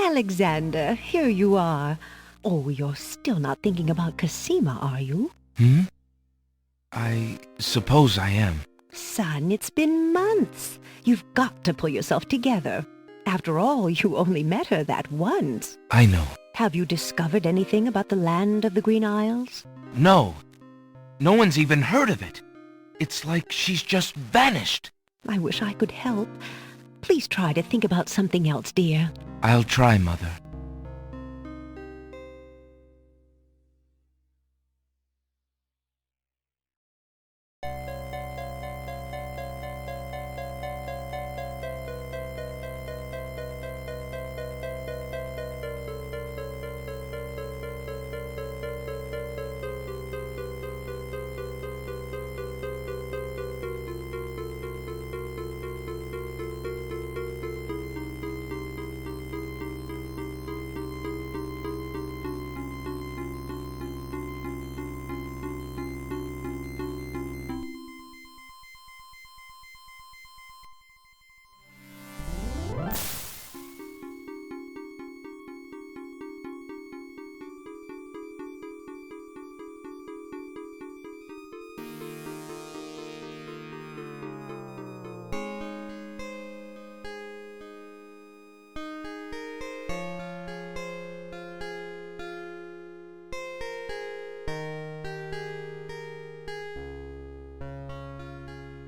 Alexander, here you are. Oh, you're still not thinking about Cassima, are you? I suppose I am. Son, it's been months. You've got to pull yourself together. After all, you only met her that once. I know. Have you discovered anything about the land of the Green Isles? No. No one's even heard of it. It's like she's just vanished. I wish I could help. Please try to think about something else, dear. I'll try, Mother.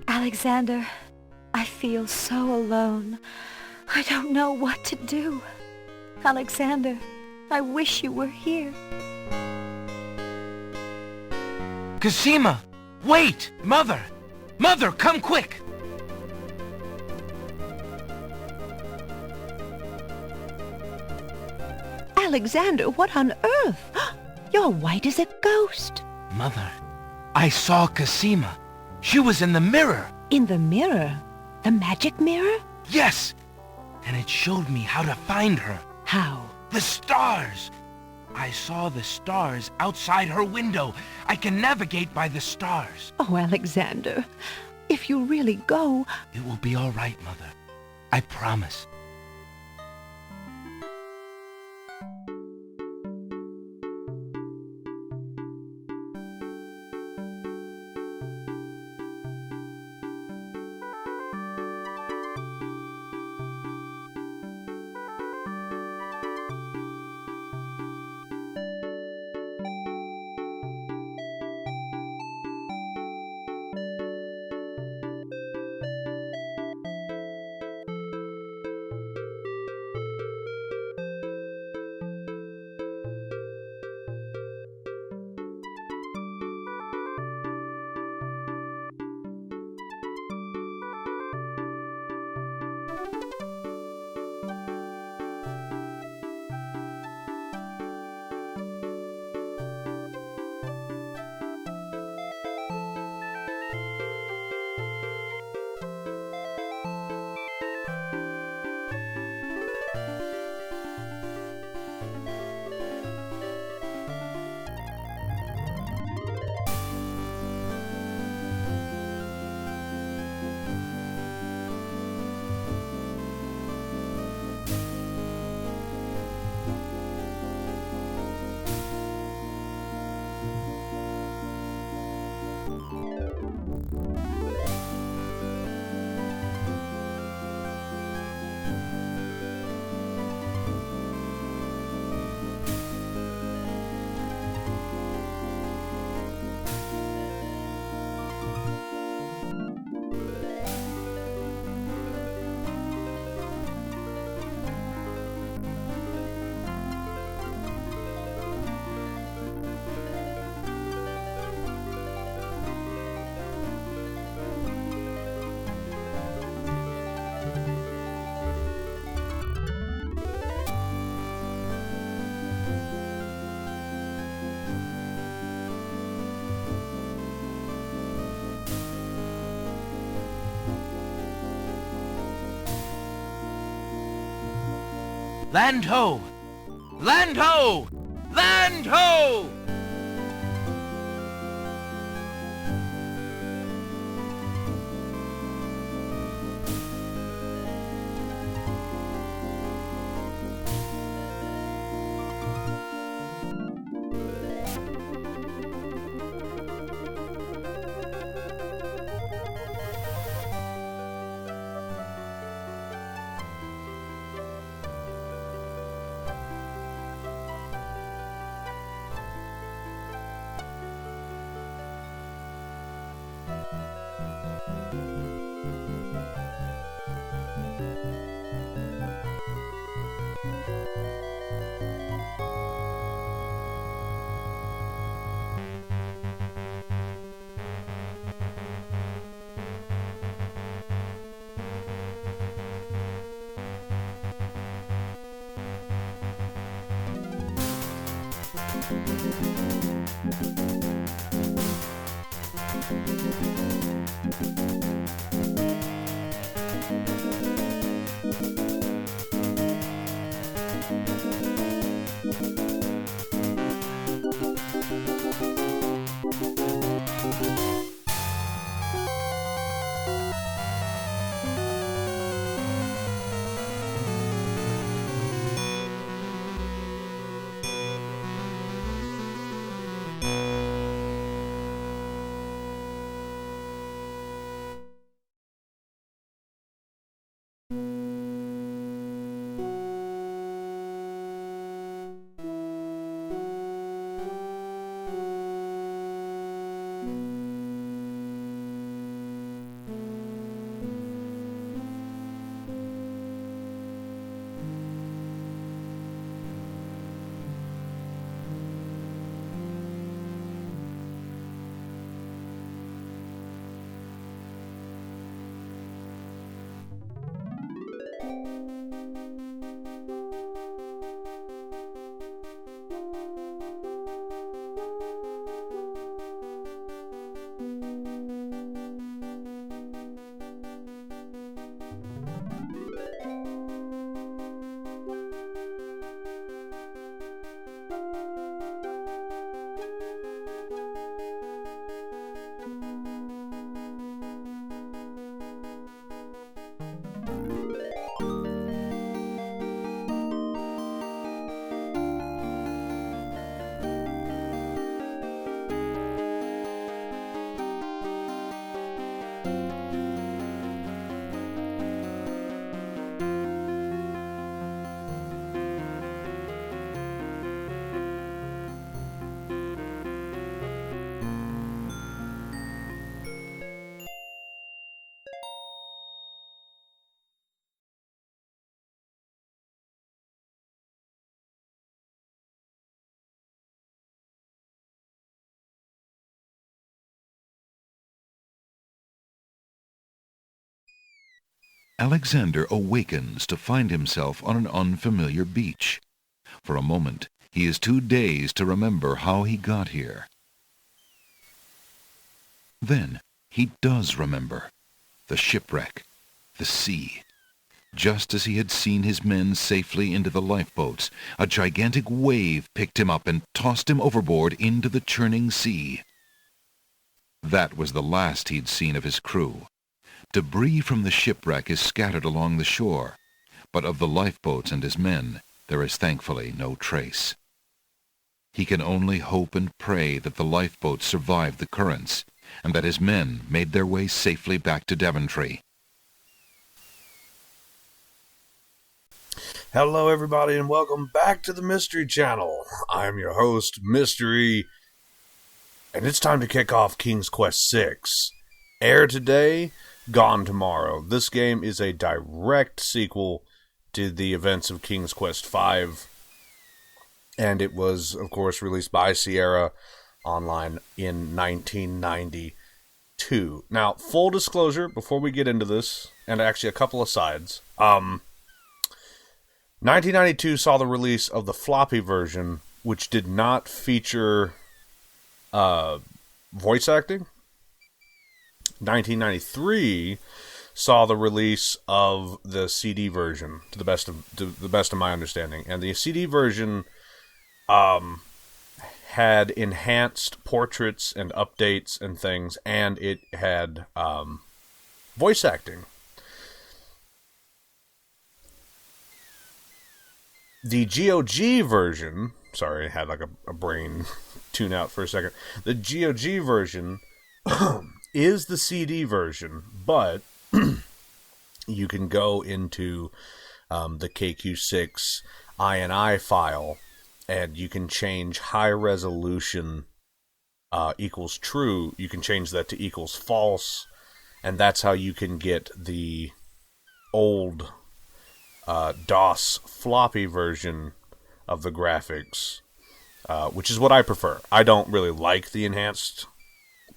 Alexander, I feel so alone. I don't know what to do. Alexander, I wish you were here. Cassima! Wait! Mother! Mother, come quick! Alexander, what on earth? You're white as a ghost. Mother, I saw Cassima. She was in the mirror. In the mirror? The magic mirror? Yes! And it showed me how to find her. How? The stars! I saw the stars outside her window. I can navigate by the stars. Oh, Alexander, if you really go... It will be all right, Mother. I promise. Land ho! Land ho! Land ho! Alexander awakens to find himself on an unfamiliar beach. For a moment, he is too dazed to remember how he got here. Then, he does remember. The shipwreck. The sea. Just as he had seen his men safely into the lifeboats, a gigantic wave picked him up and tossed him overboard into the churning sea. That was the last he'd seen of his crew. Debris from the shipwreck is scattered along the shore, but of the lifeboats and his men, there is thankfully no trace. He can only hope and pray that the lifeboats survived the currents, and that his men made their way safely back to Daventry. Hello everybody and welcome back to the Mystery Channel. I'm your host, Mystery, and it's time to kick off King's Quest VI. Heir Today, Gone Tomorrow. This game is a direct sequel to the events of King's Quest V, and it was, of course, released by Sierra Online in 1992. Now, full disclosure, before we get into this, and actually a couple of sides, 1992 saw the release of the floppy version, which did not feature voice acting. 1993 saw the release of the CD version, to the best of my understanding, and the CD version had enhanced portraits and updates and things, and it had voice acting. The GOG version, sorry, I had like a brain tune out for a second. The GOG version is the CD version, but you can go into the KQ6 INI file and you can change high resolution equals true. You can change that to equals false, and that's how you can get the old DOS floppy version of the graphics, which is what I prefer. I don't really like the enhanced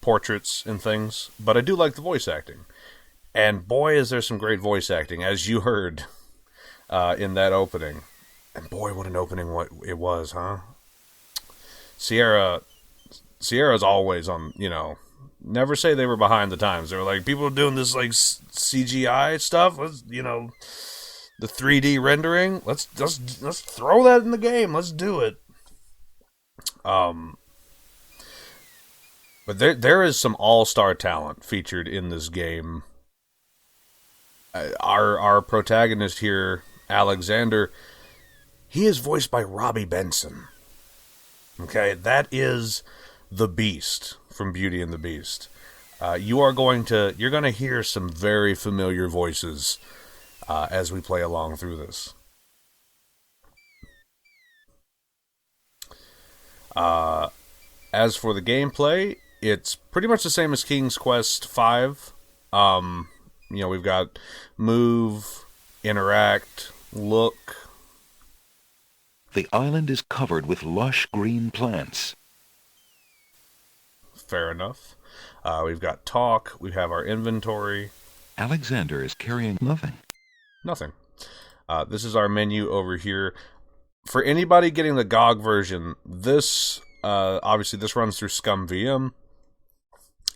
portraits and things, but I do like the voice acting. And boy, is there some great voice acting, as you heard in that opening. And boy, what an opening it was, huh? Sierra's always on, never say they were behind the times. They were like, people are doing this like CGI stuff. Let's, the 3D rendering. Let's throw that in the game. Let's do it. But there is some all-star talent featured in this game. Our protagonist here, Alexander, he is voiced by Robbie Benson. Okay, that is the Beast from Beauty and the Beast. You're going to hear some very familiar voices as we play along through this. As for the gameplay, it's pretty much the same as King's Quest V. We've got move, interact, look. The island is covered with lush green plants. Fair enough. We've got talk. We have our inventory. Alexander is carrying nothing. Nothing. This is our menu over here. For anybody getting the GOG version, this obviously this runs through ScumVM,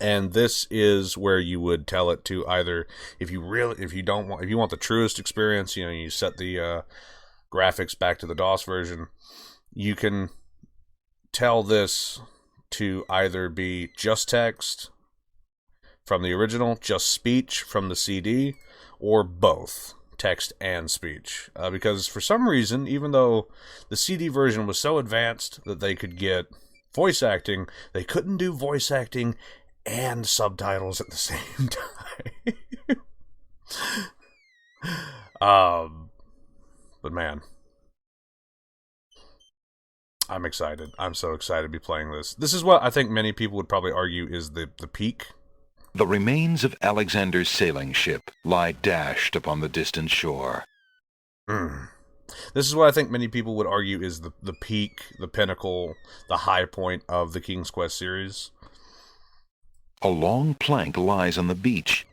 and this is where you would tell it to either if you want the truest experience, you set the graphics back to the DOS version. You can tell this to either be just text from the original, just speech from the CD, or both text and speech. Because for some reason, even though the CD version was so advanced that they could get voice acting, they couldn't do voice acting and subtitles at the same time. But man, I'm excited. I'm so excited to be playing this. This is what I think many people would probably argue is the peak. The remains of Alexander's sailing ship lie dashed upon the distant shore. This is what I think many people would argue is the peak, the pinnacle, the high point of the King's Quest series. A long plank lies on the beach.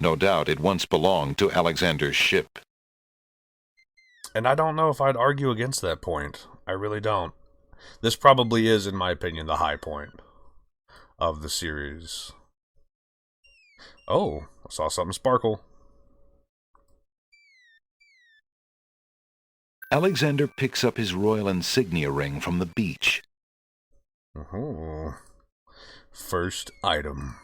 No doubt it once belonged to Alexander's ship. And I don't know if I'd argue against that point. I really don't. This probably is, in my opinion, the high point of the series. Oh, I saw something sparkle. Alexander picks up his royal insignia ring from the beach. First item.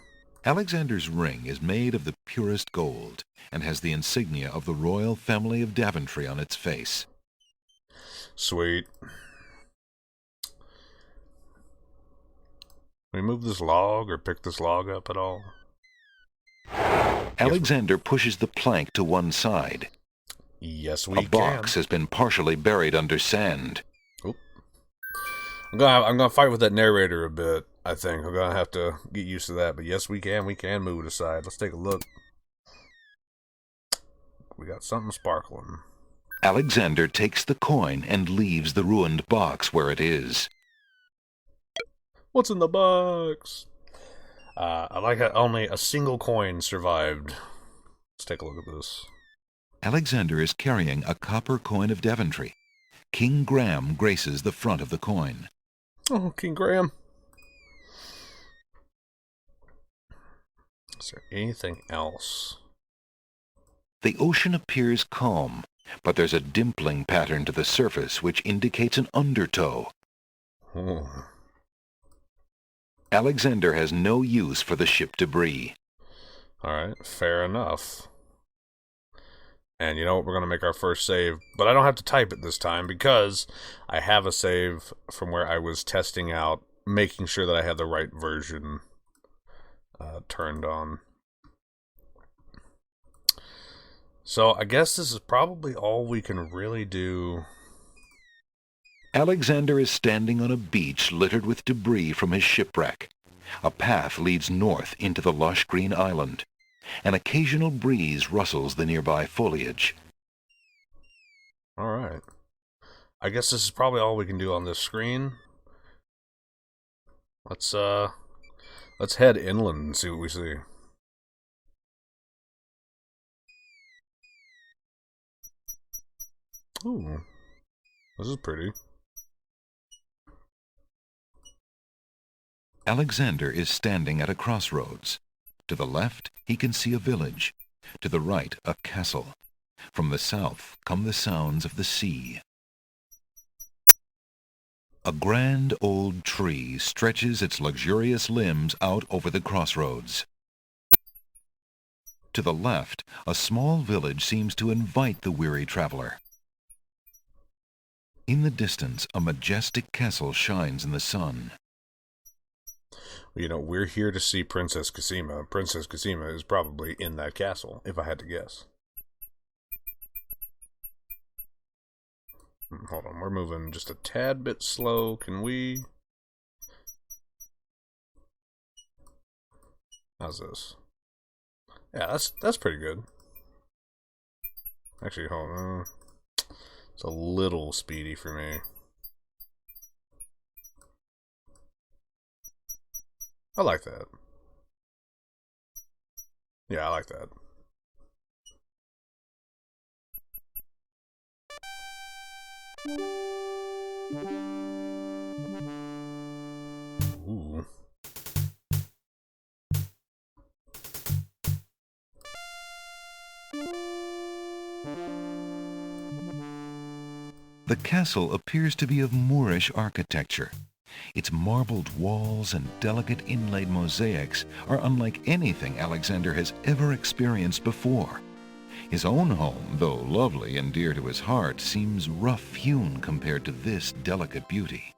Alexander's ring is made of the purest gold and has the insignia of the royal family of Daventry on its face. Sweet. Can we move this log or pick this log up at all? Alexander pushes the plank to one side. Yes, we can. A box has been partially buried under sand. Oop. I'm gonna fight with that narrator a bit. I think I'm gonna have to get used to that. But yes, we can. We can move it aside. Let's take a look. We got something sparkling. Alexander takes the coin and leaves the ruined box where it is. What's in the box? I like how only a single coin survived. Let's take a look at this. Alexander is carrying a copper coin of Daventry. King Graham graces the front of the coin. Oh, King Graham. Is there anything else? The ocean appears calm, but there's a dimpling pattern to the surface which indicates an undertow. Oh. Alexander has no use for the ship debris. Alright, fair enough. And you know what? We're going to make our first save. But I don't have to type it this time because I have a save from where I was testing out, making sure that I had the right version turned on. So I guess this is probably all we can really do. Alexander is standing on a beach littered with debris from his shipwreck. A path leads north into the lush green island. An occasional breeze rustles the nearby foliage. Alright. I guess this is probably all we can do on this screen. Let's head inland and see what we see. Ooh. This is pretty. Alexander is standing at a crossroads. To the left, he can see a village. To the right, a castle. From the south come the sounds of the sea. A grand old tree stretches its luxurious limbs out over the crossroads. To the left, a small village seems to invite the weary traveler. In the distance, a majestic castle shines in the sun. You know, we're here to see Princess Cassima. Princess Cassima is probably in that castle, if I had to guess. Hold on, we're moving just a tad bit slow. Can we... How's this? Yeah, that's pretty good. Actually, hold on. It's a little speedy for me. I like that. Yeah, I like that. Ooh. The castle appears to be of Moorish architecture. Its marbled walls and delicate inlaid mosaics are unlike anything Alexander has ever experienced before. His own home, though lovely and dear to his heart, seems rough-hewn compared to this delicate beauty.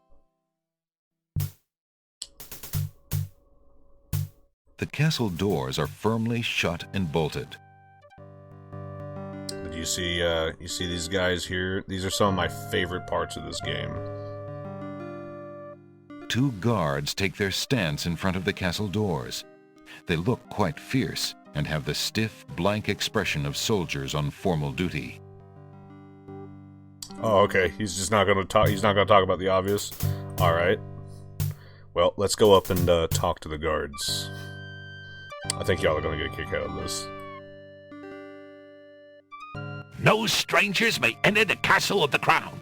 The castle doors are firmly shut and bolted. Did you see these guys here? These are some of my favorite parts of this game. Two guards take their stance in front of the castle doors. They look quite fierce and have the stiff, blank expression of soldiers on formal duty. Oh, okay. He's just not gonna talk. He's not gonna talk about the obvious. All right. Well, let's go up and talk to the guards. I think y'all are gonna get a kick out of this. No strangers may enter the castle of the crown.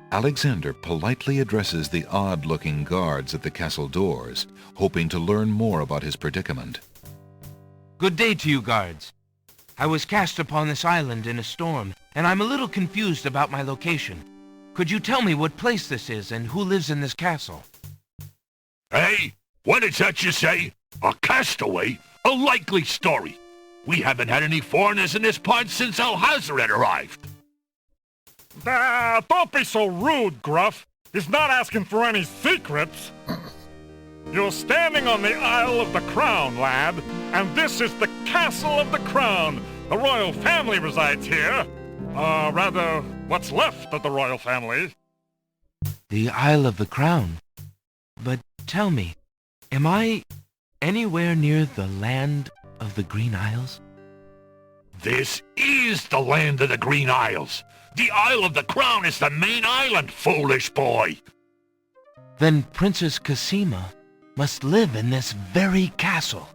Alexander politely addresses the odd-looking guards at the castle doors, hoping to learn more about his predicament. Good day to you, guards. I was cast upon this island in a storm, and I'm a little confused about my location. Could you tell me what place this is and who lives in this castle? Hey, what is that you say? A castaway? A likely story. We haven't had any foreigners in this part since Alhazred arrived. Don't be so rude, Gruff. He's not asking for any secrets. You're standing on the Isle of the Crown, lad, and this is the Castle of the Crown. The royal family resides here. Rather, what's left of the royal family. The Isle of the Crown? But tell me, am I anywhere near the land of the Green Isles? This is the land of the Green Isles. The Isle of the Crown is the main island, foolish boy. Then Princess Cassima must live in this very castle.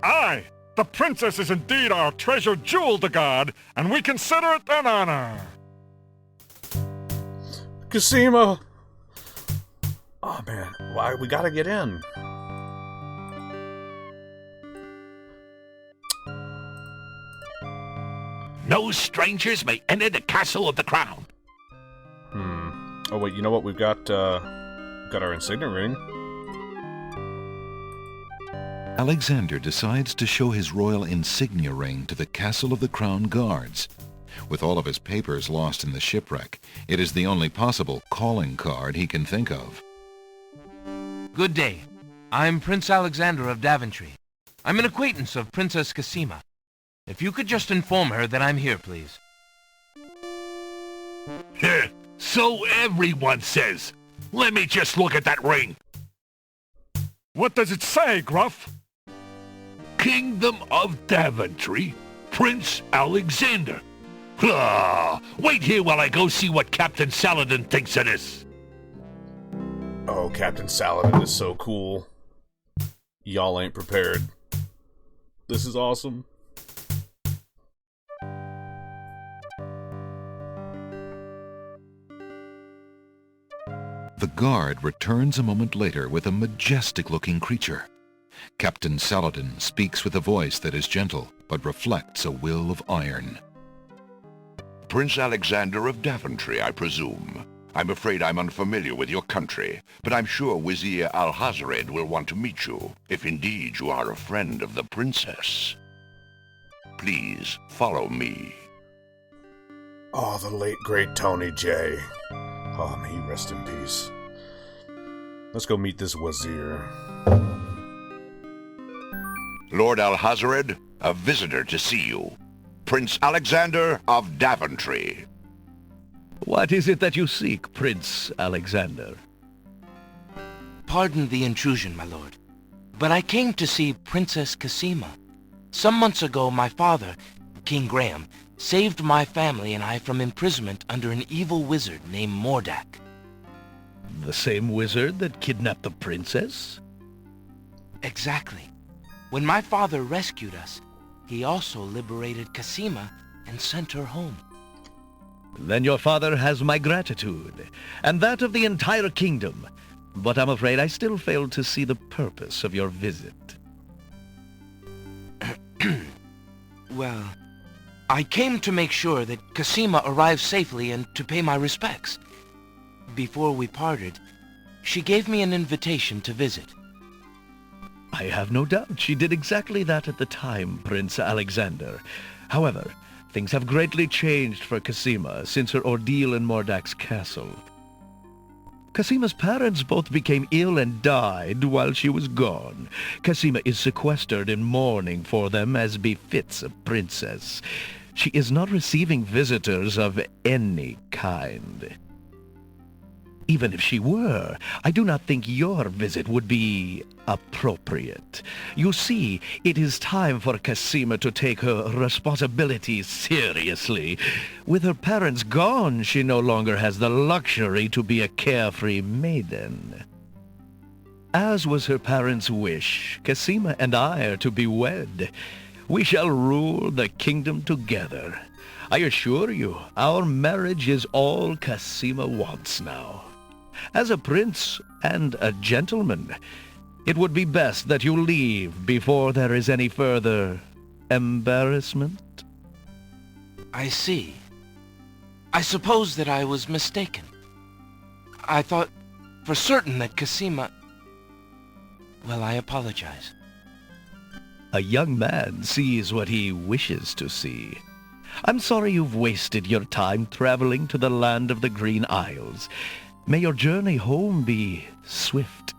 Aye, the princess is indeed our treasured jewel to guard, and we consider it an honor. Cassima! Oh man, why we gotta get in? No strangers may enter the castle of the crown. Oh wait, you know what? We've got our insignia ring. Alexander decides to show his royal insignia ring to the Castle of the Crown guards. With all of his papers lost in the shipwreck, it is the only possible calling card he can think of. Good day. I'm Prince Alexander of Daventry. I'm an acquaintance of Princess Cassima. If you could just inform her that I'm here, please. Heh, so everyone says. Let me just look at that ring. What does it say, Gruff? Kingdom of Daventry, Prince Alexander. Wait here while I go see what Captain Saladin thinks of this. Oh, Captain Saladin is so cool. Y'all ain't prepared. This is awesome. The guard returns a moment later with a majestic-looking creature. Captain Saladin speaks with a voice that is gentle, but reflects a will of iron. Prince Alexander of Daventry, I presume. I'm afraid I'm unfamiliar with your country, but I'm sure Vizier Alhazred will want to meet you, if indeed you are a friend of the princess. Please follow me. Oh, the late, great Tony J. Oh, may he rest in peace. Let's go meet this Wazir. Lord Alhazred, a visitor to see you. Prince Alexander of Daventry. What is it that you seek, Prince Alexander? Pardon the intrusion, my lord, but I came to see Princess Cassima. Some months ago, my father, King Graham, saved my family and I from imprisonment under an evil wizard named Mordack. The same wizard that kidnapped the princess? Exactly. When my father rescued us, he also liberated Cassima and sent her home. Then your father has my gratitude, and that of the entire kingdom. But I'm afraid I still fail to see the purpose of your visit. Well, I came to make sure that Cassima arrived safely and to pay my respects. Before we parted, she gave me an invitation to visit. I have no doubt she did exactly that at the time, Prince Alexander. However, things have greatly changed for Cassima since her ordeal in Mordack's castle. Cassima's parents both became ill and died while she was gone. Cassima is sequestered in mourning for them as befits a princess. She is not receiving visitors of any kind. Even if she were, I do not think your visit would be appropriate. You see, it is time for Cassima to take her responsibilities seriously. With her parents gone, she no longer has the luxury to be a carefree maiden. As was her parents' wish, Cassima and I are to be wed. We shall rule the kingdom together. I assure you, our marriage is all Cassima wants now. As a prince and a gentleman, it would be best that you leave before there is any further embarrassment. I see. I suppose that I was mistaken. I thought for certain that Cassima... Well, I apologize. A young man sees what he wishes to see. I'm sorry you've wasted your time traveling to the land of the Green Isles. May your journey home be swift.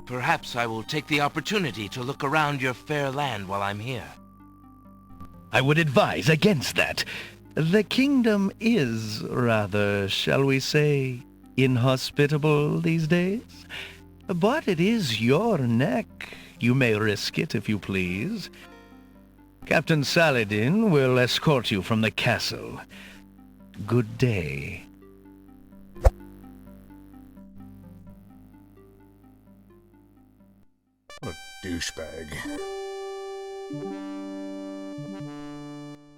Perhaps I will take the opportunity to look around your fair land while I'm here. I would advise against that. The kingdom is rather, shall we say, inhospitable these days. But it is your neck. You may risk it if you please. Captain Saladin will escort you from the castle. Good day. What a douchebag.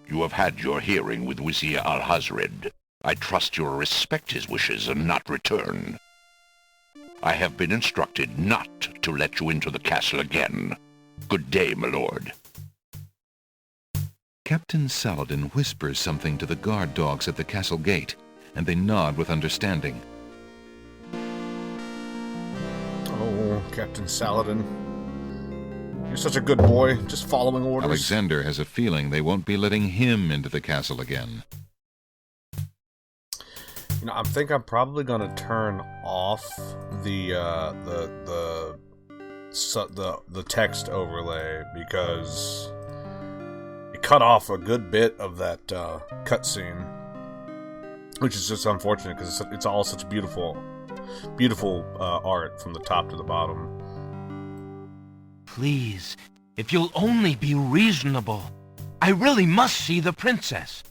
You have had your hearing with Vizier Alhazred. I trust you will respect his wishes and not return. I have been instructed not to let you into the castle again. Good day, my lord. Captain Saladin whispers something to the guard dogs at the castle gate, and they nod with understanding. Oh, Captain Saladin. You're such a good boy, just following orders. Alexander has a feeling they won't be letting him into the castle again. You know, I think I'm probably gonna turn off the text overlay because it cut off a good bit of that cutscene, which is just unfortunate because it's all such beautiful art from the top to the bottom. Please, if you'll only be reasonable. I really must see the princess.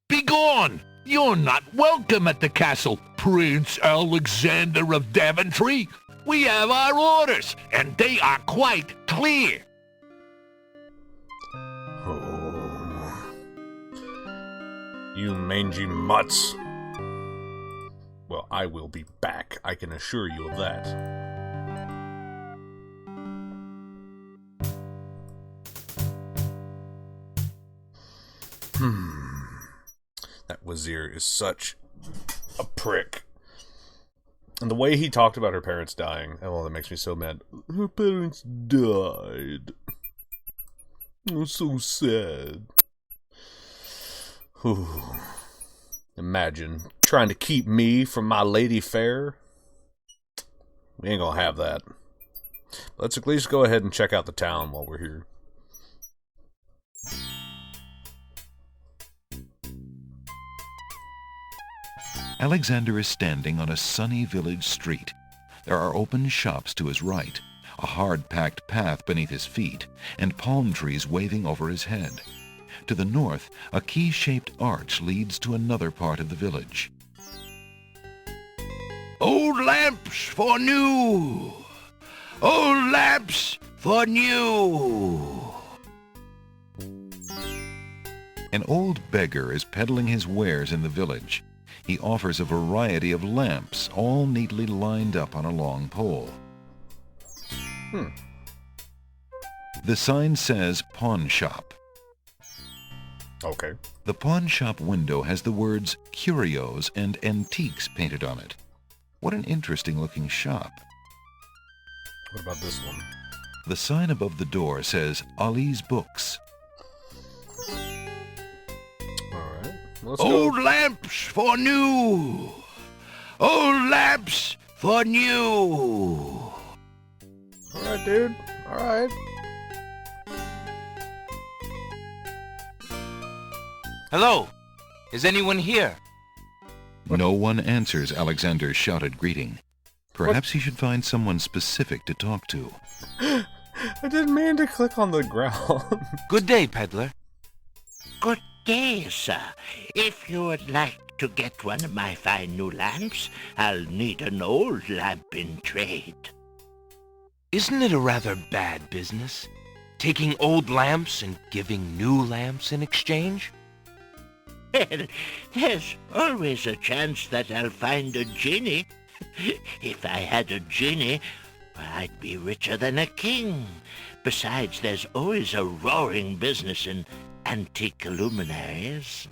Begone! You're not welcome at the castle, Prince Alexander of Daventry. We have our orders, and they are quite clear. Oh. You mangy mutts. Well, I will be back. I can assure you of that. That Wazir is such a prick. And the way he talked about her parents dying, oh, that makes me so mad. Her parents died. Oh, so sad. Whew. Imagine trying to keep me from my lady fair. We ain't gonna have that. Let's at least go ahead and check out the town while we're here. Alexander is standing on a sunny village street. There are open shops to his right, a hard-packed path beneath his feet, and palm trees waving over his head. To the north, a key-shaped arch leads to another part of the village. Old lamps for new! Old lamps for new! An old beggar is peddling his wares in the village. He offers a variety of lamps, all neatly lined up on a long pole. The sign says pawn shop. Okay. The pawn shop window has the words curios and antiques painted on it. What an interesting looking shop. What about this one? The sign above the door says Ali's Books. Alright. Let's Old go. lamps for new! Old lamps for new! Alright, dude. Alright. Hello? Is anyone here? No one answers Alexander's shouted greeting. Perhaps he should find someone specific to talk to. I didn't mean to click on the ground. Good day, peddler. Good day, sir. If you would like to get one of my fine new lamps, I'll need an old lamp in trade. Isn't it a rather bad business? Taking old lamps and giving new lamps in exchange? Well, there's always a chance that I'll find a genie. If I had a genie, I'd be richer than a king. Besides, there's always a roaring business in antique luminaries.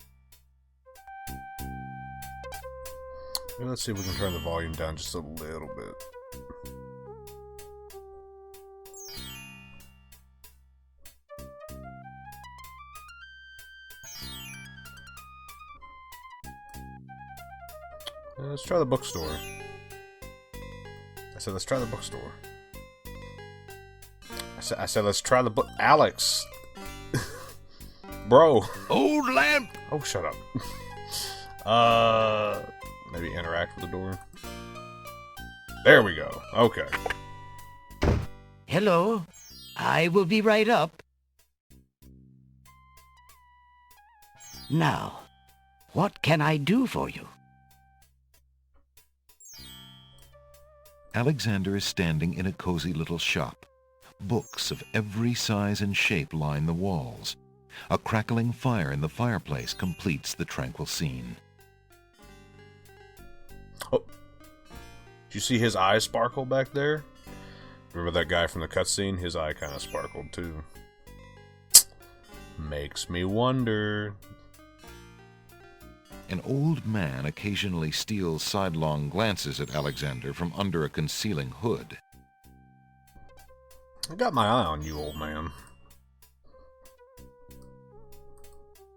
Let's see if we can turn the volume down just a little bit. Let's try the bookstore. I said, let's try the bookstore. I said, let's try the book. Alex! Bro! Old lamp! Oh, shut up. Maybe interact with the door. There we go. Okay. Hello. I will be right up. Now, what can I do for you? Alexander is standing in a cozy little shop. Books of every size and shape line the walls. A crackling fire in the fireplace completes the tranquil scene. Oh. Did you see his eye sparkle back there? Remember that guy from the cutscene? His eye kind of sparkled too. Makes me wonder. An old man occasionally steals sidelong glances at Alexander from under a concealing hood. I got my eye on you, old man.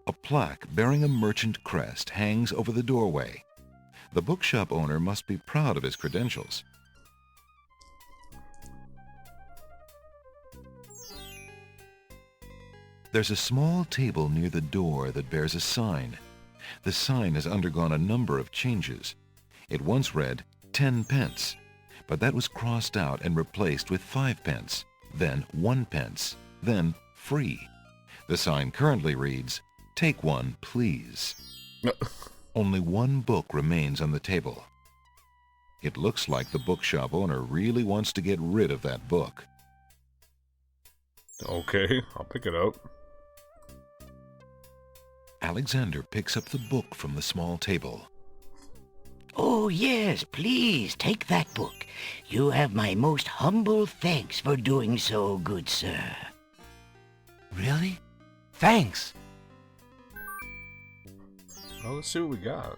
A plaque bearing a merchant crest hangs over the doorway. The bookshop owner must be proud of his credentials. There's a small table near the door that bears a sign. The sign has undergone a number of changes. It once read 10 pence, but that was crossed out and replaced with 5 pence, then 1 pence, then free. The sign currently reads, "Take one, please." Only one book remains on the table. It looks like the bookshop owner really wants to get rid of that book. Okay, I'll pick it up. Alexander picks up the book from the small table. Oh, yes, please, take that book. You have my most humble thanks for doing so, good sir. Really? Thanks. Well, let's see what we got.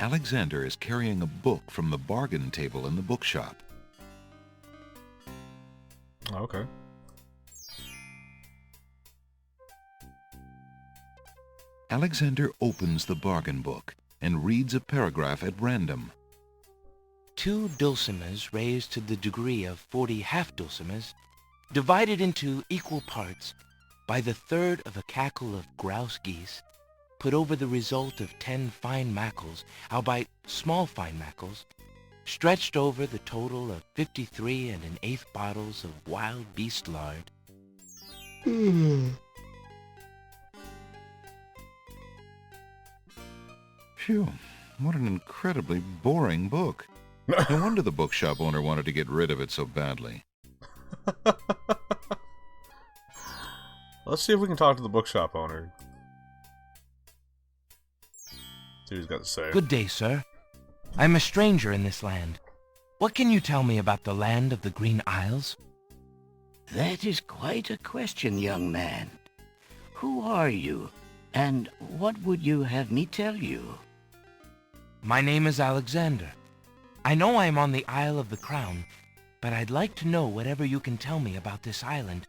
Alexander is carrying a book from the bargain table in the bookshop. Okay. Alexander opens the bargain book and reads a paragraph at random. 2 dulcimers raised to the degree of 40 half-dulcimers, divided into equal parts by the third of a cackle of grouse geese, put over the result of 10 fine mackles, albeit small fine mackles, stretched over the total of 53 1/8 bottles of wild beast lard. Phew, what an incredibly boring book. No wonder the bookshop owner wanted to get rid of it so badly. Let's see if we can talk to the bookshop owner. See what he's got to say. Good day, sir. I'm a stranger in this land. What can you tell me about the land of the Green Isles? That is quite a question, young man. Who are you, and what would you have me tell you? My name is Alexander. I know I am on the Isle of the Crown, but I'd like to know whatever you can tell me about this island,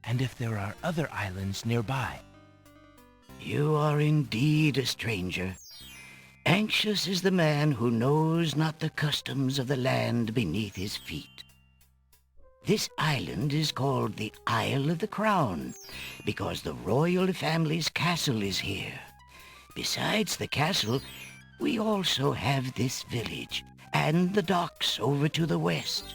and if there are other islands nearby. You are indeed a stranger. Anxious is the man who knows not the customs of the land beneath his feet. This island is called the Isle of the Crown, because the royal family's castle is here. Besides the castle, we also have this village, and the docks over to the west.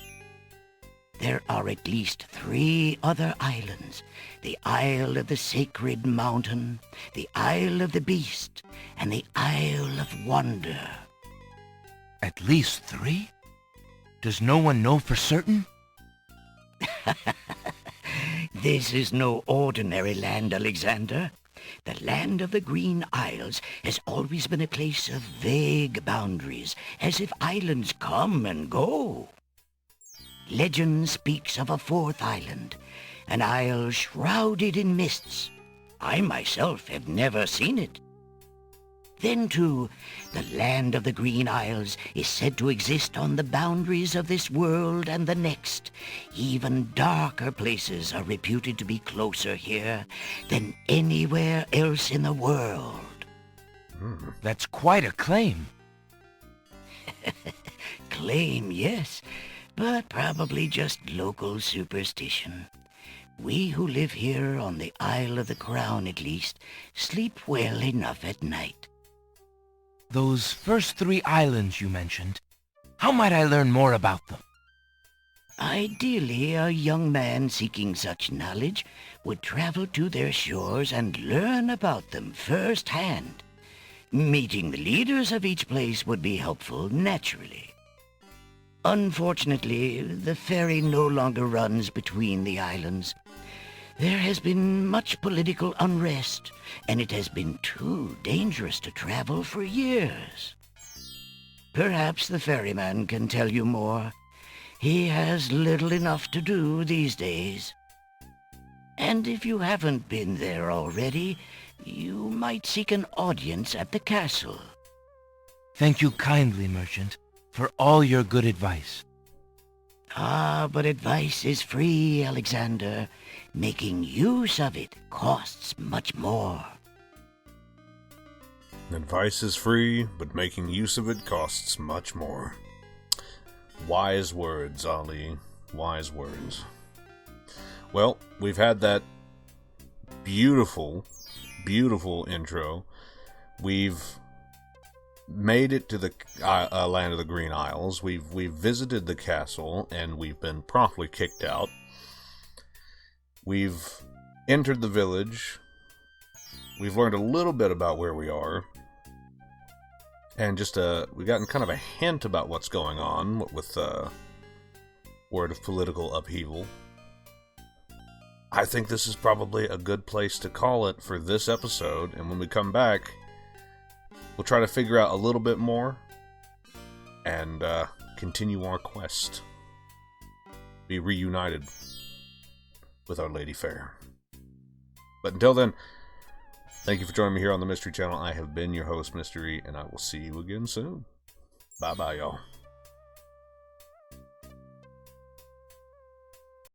There are at least 3 other islands: the Isle of the Sacred Mountain, the Isle of the Beast, and the Isle of Wonder. At least 3? Does no one know for certain? This is no ordinary land, Alexander. The land of the Green Isles has always been a place of vague boundaries, as if islands come and go. Legend speaks of a 4th island, an isle shrouded in mists. I myself have never seen it. Then, too, the land of the Green Isles is said to exist on the boundaries of this world and the next. Even darker places are reputed to be closer here than anywhere else in the world. That's quite a claim. Claim, yes, but probably just local superstition. We who live here on the Isle of the Crown, at least, sleep well enough at night. Those first 3 islands you mentioned, how might I learn more about them? Ideally, a young man seeking such knowledge would travel to their shores and learn about them firsthand. Meeting the leaders of each place would be helpful, naturally. Unfortunately, the ferry no longer runs between the islands. There has been much political unrest, and it has been too dangerous to travel for years. Perhaps the ferryman can tell you more. He has little enough to do these days. And if you haven't been there already, you might seek an audience at the castle. Thank you kindly, merchant, for all your good advice. Ah, but advice is free, Alexander. Making use of it costs much more. Advice is free, but making use of it costs much more. Wise words, Ali. Wise words. Well, we've had that beautiful, beautiful intro. We've made it to the land of the Green Isles. We've visited the castle, and we've been promptly kicked out. We've entered the village. We've learned a little bit about where we are. And just we've gotten kind of a hint about what's going on with word of political upheaval. I think this is probably a good place to call it for this episode. And when we come back, we'll try to figure out a little bit more and continue our quest. Be reunited with Our Lady Fair. But until then, thank you for joining me here on the Mystery Channel. I have been your host, Mystery, and I will see you again soon. Bye-bye, y'all.